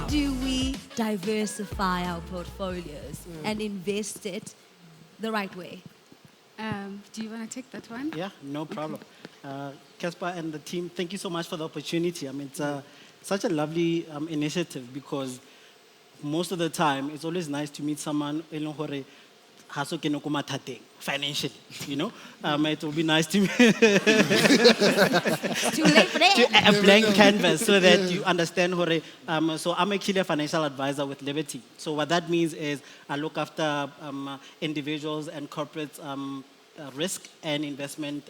do we diversify our portfolios and invest it the right way? Do you want to take that one? Yeah, no problem. Cassper and the team, thank you so much for the opportunity. I mean, it's such a lovely initiative because most of the time, it's always nice to meet someone financially, you know. It will be nice to meet Too late for that. a blank canvas so that you understand. So I'm actually a financial advisor with Liberty. So what that means is I look after individuals and corporates risk and investment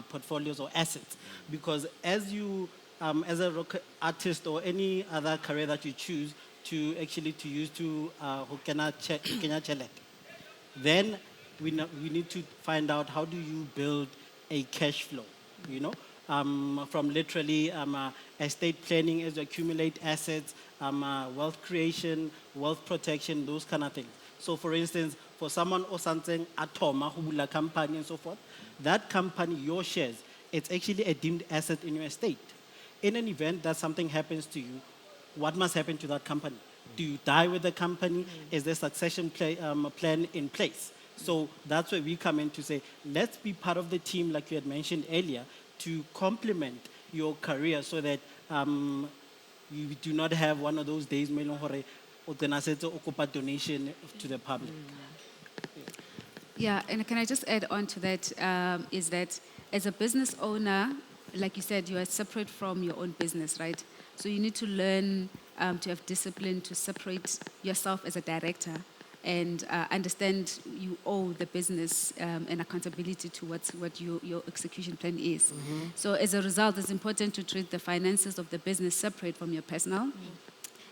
portfolios or assets. Because as you, as a rock artist or any other career that you choose to actually to use to then we need to find out how do you build a cash flow, you know, from literally estate planning as you accumulate assets, wealth creation, wealth protection, those kind of things. So for instance, for someone or something, Atoma, who will a company and so forth, that company, your shares, it's actually a deemed asset in your estate. In an event that something happens to you, what must happen to that company? Do you die with the company? Is there succession plan in place? So that's where we come in to say, let's be part of the team, like you had mentioned earlier, to complement your career so that you do not have one of those days where you donation to the public. Yeah, and can I just add on to that, is that as a business owner, like you said, you are separate from your own business, right? So you need to learn to have discipline, to separate yourself as a director and understand you owe the business and accountability to what your execution plan is. So as a result, it's important to treat the finances of the business separate from your personal.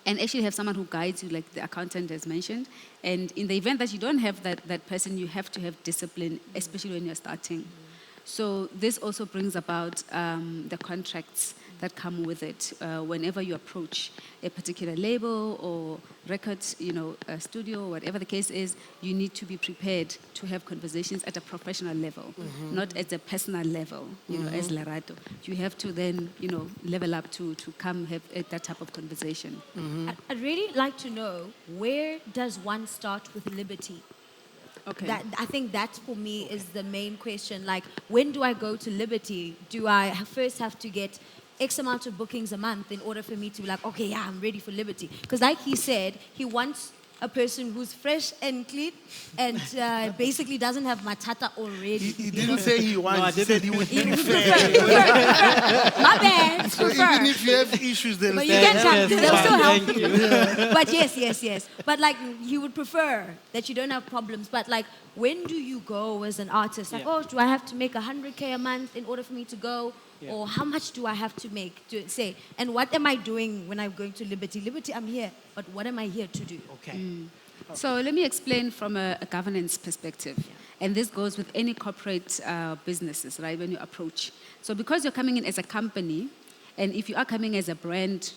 And actually have someone who guides you, like the accountant has mentioned. And in the event that you don't have that person, you have to have discipline, especially when you're starting. So this also brings about the contracts that come with it. Whenever you approach a particular label or records, a studio, whatever the case is, you need to be prepared to have conversations at a professional level, not at a personal level, as Lerato. You have to then, level up to come have that type of conversation. I'd really like to know, where does one start with Liberty? Okay. I think that for me is the main question. Like, when do I go to Liberty? Do I first have to get X amount of bookings a month in order for me to be like, okay, yeah, I'm ready for Liberty? Because like he said, he wants a person who's fresh and clean and basically doesn't have matata already. He didn't say he wants, he said he would prefer. My bad, So prefer. even if you have issues, they'll But say, you can come, they'll still help Thank you. But yes. But like, you would prefer that you don't have problems. But like, when do you go as an artist? Like, oh, do I have to make 100K a month in order for me to go? Yeah. Or how much do I have to make to say? And what am I doing when I'm going to Liberty? Liberty, I'm here. But what am I here to do? Okay. So let me explain from a governance perspective. And this goes with any corporate businesses, right, when you approach. So because you're coming in as a company, and if you are coming as a brand,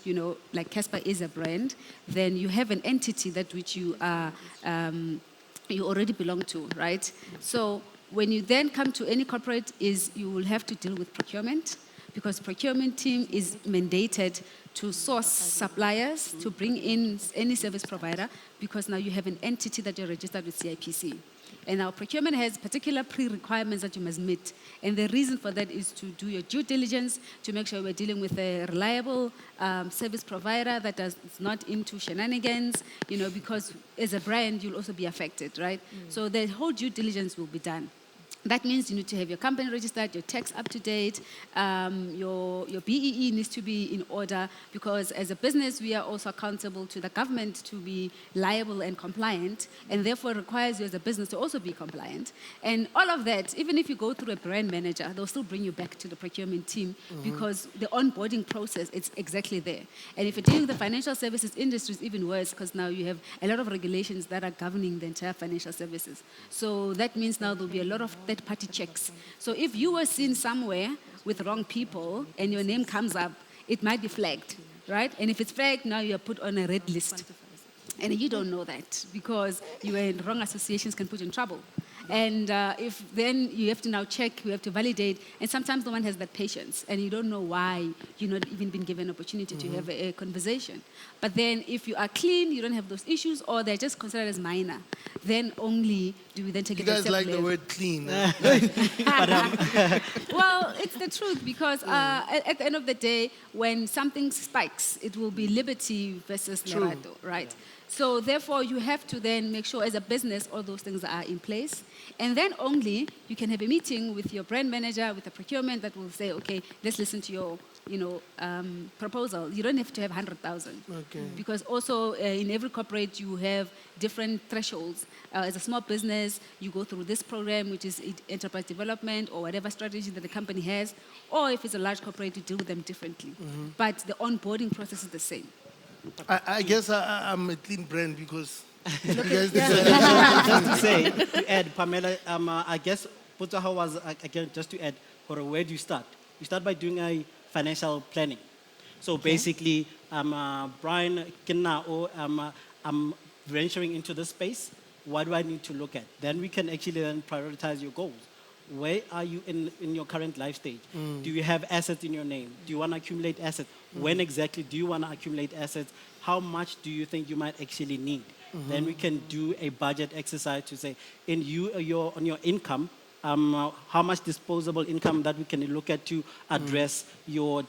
like Cassper is a brand, then you have an entity that which you are, you already belong to, right? So when you then come to any corporate, you will have to deal with procurement, because procurement team is mandated to source suppliers, to bring in any service provider, because now you have an entity that you're registered with CIPC. And our procurement has particular pre-requirements that you must meet. And the reason for that is to do your due diligence, to make sure we're dealing with a reliable service provider that is not into shenanigans, because as a brand, you'll also be affected, right? So the whole due diligence will be done. That means you need to have your company registered, your tax up to date, your BEE needs to be in order, because as a business, we are also accountable to the government to be liable and compliant, and therefore requires you as a business to also be compliant. And all of that, even if you go through a brand manager, they'll still bring you back to the procurement team, because the onboarding process, it's exactly there. And if you're dealing with the financial services industry, it's even worse, because now you have a lot of regulations that are governing the entire financial services. So that means now there'll be a lot of third-party checks. So if you were seen somewhere with wrong people and your name comes up, it might be flagged, right? And if it's flagged, now you're put on a red list. And you don't know that, because you were in wrong associations can put you in trouble. And if then you have to now check, you have to validate, and sometimes no one has that patience, and you don't know why you're not even been given an opportunity to have a conversation. But then if you are clean, you don't have those issues, or they're just considered as minor, then only do we then take You it a guys step like the left. word clean. Well, it's the truth because at the end of the day, when something spikes, it will be liberty versus Lerato, right? So therefore, you have to then make sure as a business all those things are in place. And then only you can have a meeting with your brand manager, with the procurement that will say, okay, let's listen to your proposal. You don't have to have 100,000. Okay. Because also in every corporate you have different thresholds. As a small business, you go through this program, which is enterprise development or whatever strategy that the company has. Or if it's a large corporate, you deal with them differently. But the onboarding process is the same. I guess I'm a clean brand because you guys To say, to add, Pamela, I guess Putsaha was, again, just to add, or where do you start? You start by doing a financial planning. So basically, Brian, I'm venturing into this space. What do I need to look at? Then we can actually then prioritize your goals. Where are you in your current life stage? Do you have assets in your name? Do you want to accumulate assets? When exactly do you want to accumulate assets? How much do you think you might actually need? Then we can do a budget exercise to say, on your income, how much disposable income that we can look at to address your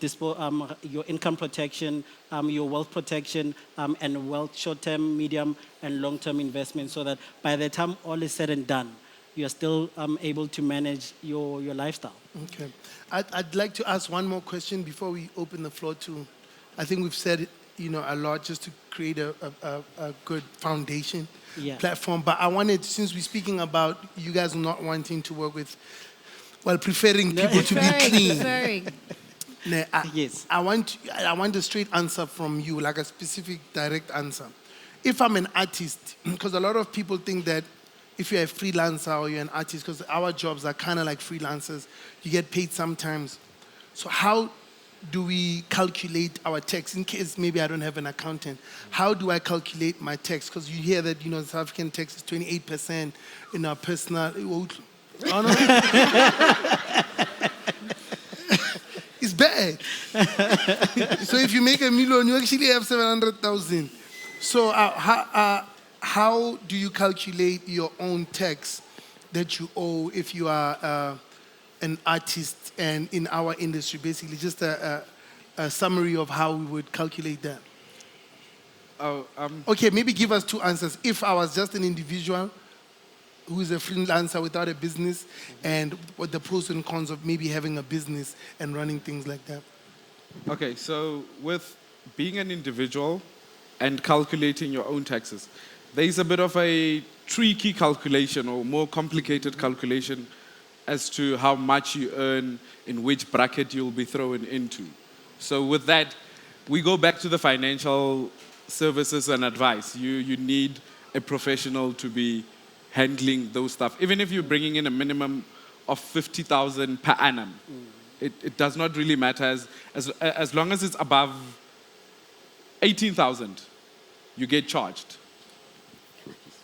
income protection, your wealth protection, and wealth short-term, medium, and long-term investment, so that by the time all is said and done, you are still able to manage your lifestyle. Okay. I'd like to ask one more question before we open the floor to, I think we've said a lot just to create a good foundation platform. But I wanted, since we're speaking about you guys not wanting to work with, preferring people to be clean. Preferring. Yes. I want a straight answer from you, like a specific, direct answer. If I'm an artist, because a lot of people think that if you're a freelancer or you're an artist, because our jobs are kind of like freelancers, you get paid sometimes. So how do we calculate our tax? In case maybe I don't have an accountant, how do I calculate my tax? Because you hear that, South African tax is 28% in our personal. Oh, no. It's bad. So if you make $1 million, you actually have 700,000. So how do you calculate your own tax that you owe if you are an artist and in our industry? Basically, just a summary of how we would calculate that. Okay, maybe give us two answers. If I was just an individual who is a freelancer without a business, and what the pros and cons of maybe having a business and running things like that. Okay, so with being an individual and calculating your own taxes, there's a bit of a tricky calculation or more complicated calculation as to how much you earn, in which bracket you'll be thrown into. So with that, we go back to the financial services and advice. You need a professional to be handling those stuff. Even if you're bringing in a minimum of 50,000 per annum, it does not really matter. As long as it's above 18,000, you get charged.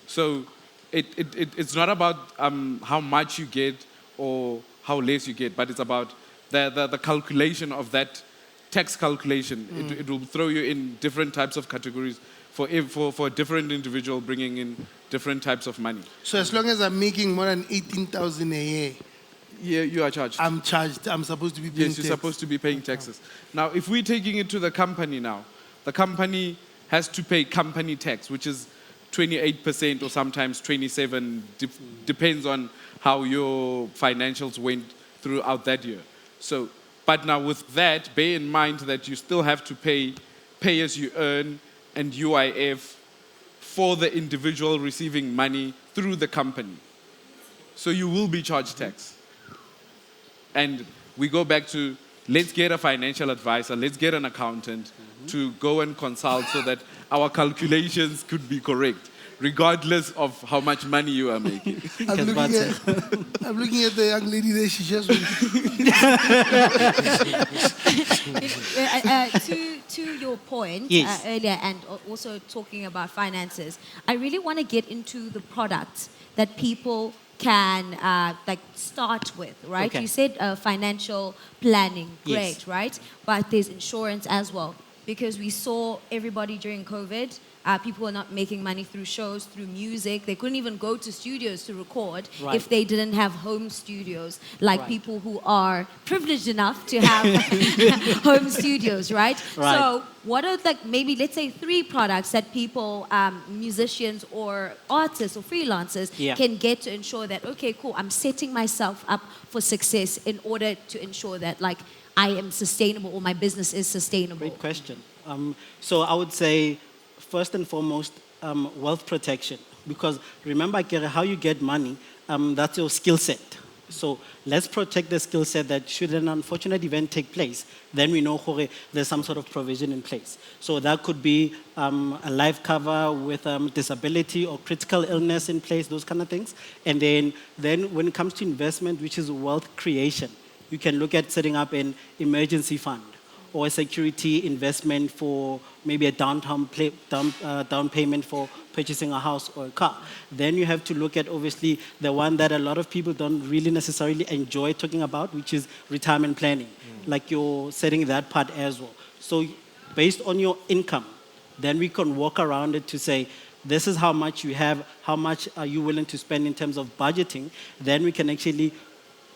So it's not about how much you get or how less you get, but it's about the calculation of that tax calculation. It will throw you in different types of categories for a different individual bringing in different types of money. So as long as I'm making more than 18,000 a year, yeah, you are charged. I'm charged. I'm supposed to be paying Yes, you're supposed to be paying taxes. Now, if we're taking it to the company now, the company has to pay company tax, which is 28% or sometimes 27%, depends on how your financials went throughout that year. So, but now with that, bear in mind that you still have to pay as you earn and UIF for the individual receiving money through the company. So you will be charged tax. And we go back to, let's get a financial advisor, let's get an accountant to go and consult so that our calculations could be correct, regardless of how much money you are making. I'm looking at the young lady there, she just to your point Yes. earlier, and also talking about finances, I really want to get into the products that people can like start with, right? Okay. You said financial planning, great, Yes. right? But there's insurance as well, because we saw everybody during COVID. People were not making money through shows, through music. They couldn't even go to studios to record Right. if they didn't have home studios, like Right. people who are privileged enough to have home studios, right? Right. So what are like maybe let's say 3 products that people, musicians or artists or freelancers Yeah. can get to ensure that, okay, cool, I'm setting myself up for success in order to ensure that like I am sustainable or my business is sustainable. Great question. So I would say, first and foremost, wealth protection. Because remember, Kere, how you get money, that's your skill set. So let's protect the skill set that should an unfortunate event take place, then we know there's some sort of provision in place. So that could be a life cover with disability or critical illness in place, those kind of things. And then when it comes to investment, which is wealth creation, you can look at setting up an emergency fund or a security investment for maybe a down payment for purchasing a house or a car. Then you have to look at, obviously, the one that a lot of people don't really necessarily enjoy talking about, which is retirement planning. Like you're setting that part as well. So based on your income, then we can walk around it to say, this is how much you have, how much are you willing to spend in terms of budgeting. Then we can actually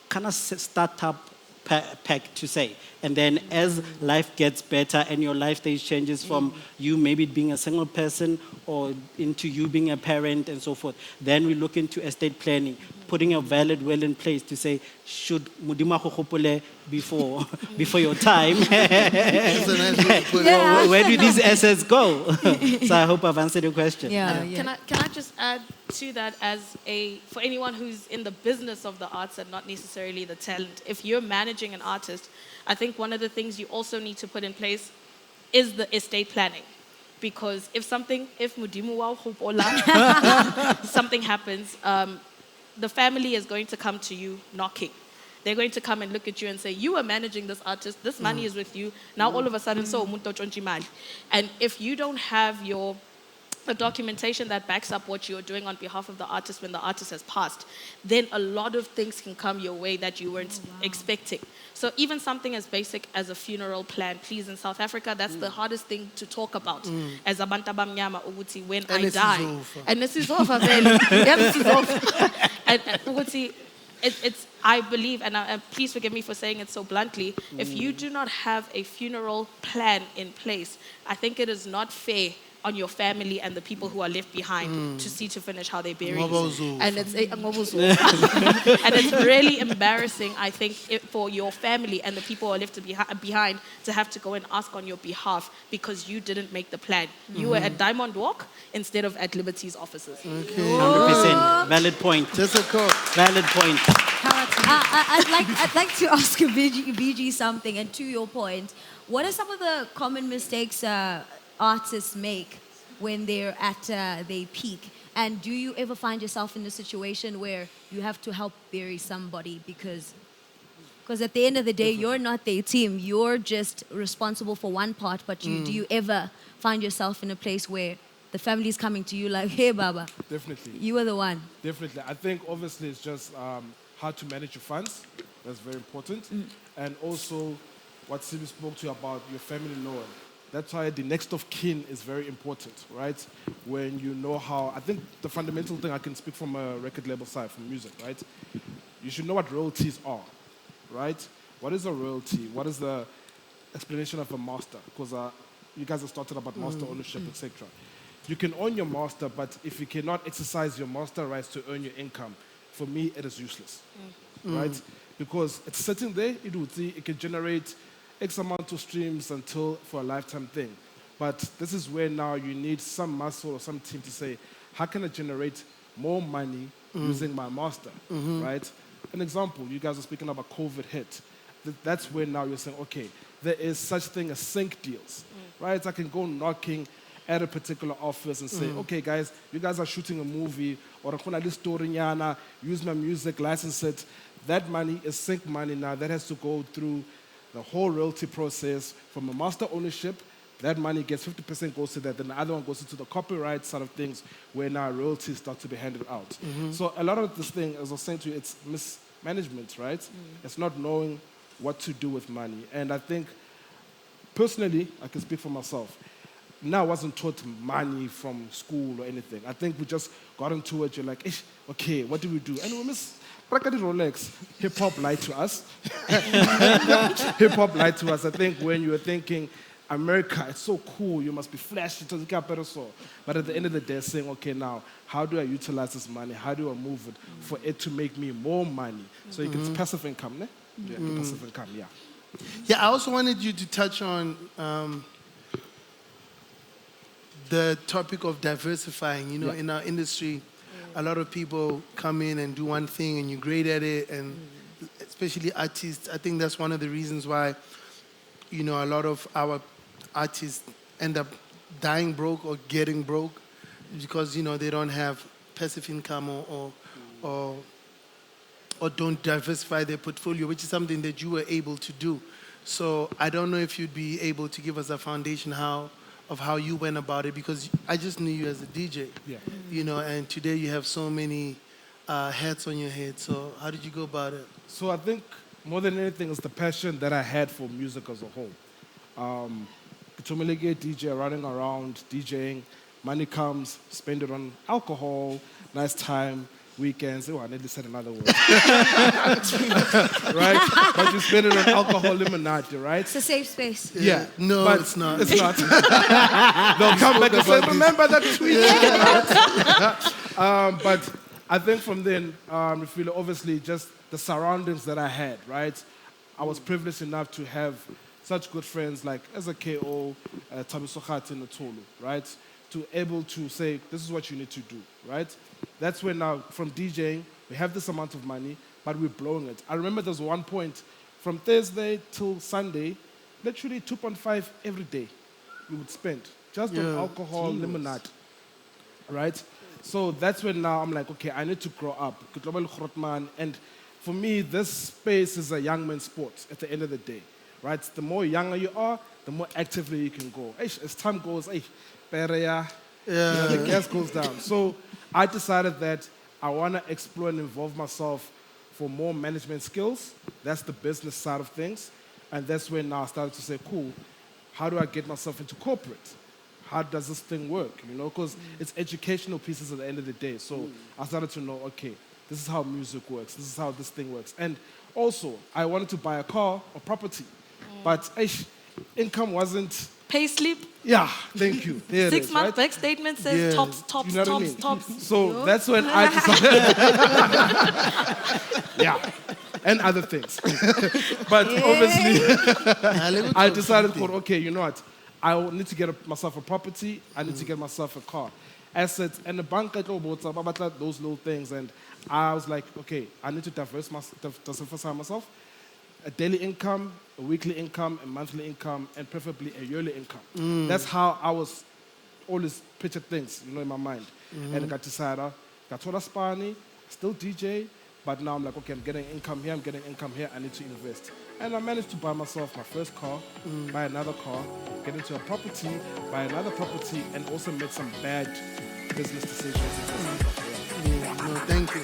kind of start up pack to say. And then as life gets better and your life stage changes from you maybe being a single person or into you being a parent and so forth, then we look into estate planning, putting a valid will in place to say, should Mudima Khopole before your time, That's a nice way to put it. where do these assets go? So I hope I've answered your question. Yeah, yeah. Can I just add to that for anyone who's in the business of the arts and not necessarily the talent, if you're managing an artist, I think one of the things you also need to put in place is the estate planning. Because if Mudimu wa Hopola, something happens, the family is going to come to you knocking. They're going to come and look at you and say, you are managing this artist, this money is with you, now all of a sudden, so umuntu otshontsha imali. And if you don't have the documentation that backs up what you're doing on behalf of the artist when the artist has passed, then a lot of things can come your way that you weren't expecting. So even something as basic as a funeral plan, please, in South Africa, that's the hardest thing to talk about. As abantu abamnyama ukuthi when And I this is die. over. And this is over, vele. Yeah, this is over. And ukuthi, it's, I believe, and please forgive me for saying it so bluntly, if you do not have a funeral plan in place, I think it is not fair on your family and the people who are left behind to see to finish how they bury you. And it's and it's really embarrassing, I think, for your family and the people who are left behind to have to go and ask on your behalf because you didn't make the plan. You were at Diamond Walk instead of at Liberty's offices. 100%. Valid point. Just a call. Valid point. I'd like to ask BG something, and to your point, what are some of the common mistakes artists make when they're at their peak? And do you ever find yourself in a situation where you have to help bury somebody because at the end of the day, you're not their team. You're just responsible for one part, but do you ever find yourself in a place where the family is coming to you like, hey, Baba, Definitely. you were the one? Definitely. I think obviously it's just how to manage your funds. That's very important. And also what Sylvie spoke to you about your family knowing. That's why the next of kin is very important, right? When you know how, I think the fundamental thing, I can speak from a record label side, from music, right? You should know what royalties are, right? What is a royalty? What is the explanation of a master? Because you guys have started about master ownership, etc. You can own your master, but if you cannot exercise your master rights to earn your income, for me, it is useless, right? Because it's sitting there, it can generate X amount of streams for a lifetime thing. But this is where now you need some muscle or some team to say, how can I generate more money using my master, right? An example, you guys are speaking about COVID hit. That's where now you're saying, okay, there is such thing as sync deals, right? I can go knocking at a particular office and say, okay, guys, you guys are shooting a movie, or use my music, license it. That money is sync money now. That has to go through the whole royalty process from a master ownership That money gets 50% goes to that, then the other one goes into the copyright side of things, where now royalties start to be handed out. So a lot of this thing, as I was saying to you, it's mismanagement, right? It's not knowing what to do with money. And I think, personally, I can speak for myself. Now I wasn't taught money from school or anything. I think we just got into it. You're like, "Ish, okay, what do we do?" And we miss Prakati Rolex. Hip-hop lied to us. Hip-hop lied to us. I think when you were thinking, America, it's so cool, you must be flashy. But at the end of the day, saying, okay, now, how do I utilize this money? How do I move it for it to make me more money? So you get passive income, ne? Yeah, passive income, yeah. Yeah, I also wanted you to touch on the topic of diversifying. You know, in our industry, a lot of people come in and do one thing and you're great at it, and especially artists. I think that's one of the reasons why, you know, a lot of our artists end up dying broke or getting broke because, you know, they don't have passive income or don't diversify their portfolio, which is something that you were able to do. So I don't know if you'd be able to give us a foundation of how you went about it, because I just knew you as a DJ, you know, and today you have so many hats on your head. So how did you go about it? So I think more than anything, it's the passion that I had for music as a whole. Kutumeleke DJ, running around, DJing, money comes, spend it on alcohol, nice time, weekends. Oh, I nearly said another word. Right? But you spend it on alcohol, Illuminati, right? It's a safe space. Yeah. No, but it's not. It's not. They'll come back and say, remember that tweet? But I think from then, you feel obviously just the surroundings that I had, right? I was privileged enough to have such good friends like as a KO, Tabiso Khati Tolu, right? To able to say, this is what you need to do, right? That's when now, from DJing, we have this amount of money, but we're blowing it. I remember there was one point, from Thursday till Sunday, literally 2.5 every day we would spend, just on alcohol, lemonade, right? So that's when now I'm like, okay, I need to grow up. And for me, this space is a young man's sport at the end of the day, right? The more younger you are, the more actively you can go. As time goes, you know, the gas goes down. So I decided that I want to explore and involve myself for more management skills. That's the business side of things. And that's when now I started to say, cool, how do I get myself into corporate? How does this thing work? You know, because it's educational pieces at the end of the day. So I started to know, okay, this is how music works. This is how this thing works. And also, I wanted to buy a car or property. But income wasn't... Pay slip. Yeah, thank you. There 6 it is, month right? bank statement says tops, You know what I mean? tops. So that's when I decided... yeah, and other things. But obviously, I decided, okay, you know what? I need to get myself a property. I need to get myself a car. Assets, and the bank, those little things. And I was like, okay, I need to diversify myself. A daily income, a weekly income, a monthly income, and preferably a yearly income. That's how I was always pictured things, you know, in my mind. And I got decided, got told Spani, still DJ, but now I'm like, okay, I'm getting income here, I need to invest. And I managed to buy myself my first car, buy another car, get into a property, buy another property, and also make some bad business decisions. No, thank you.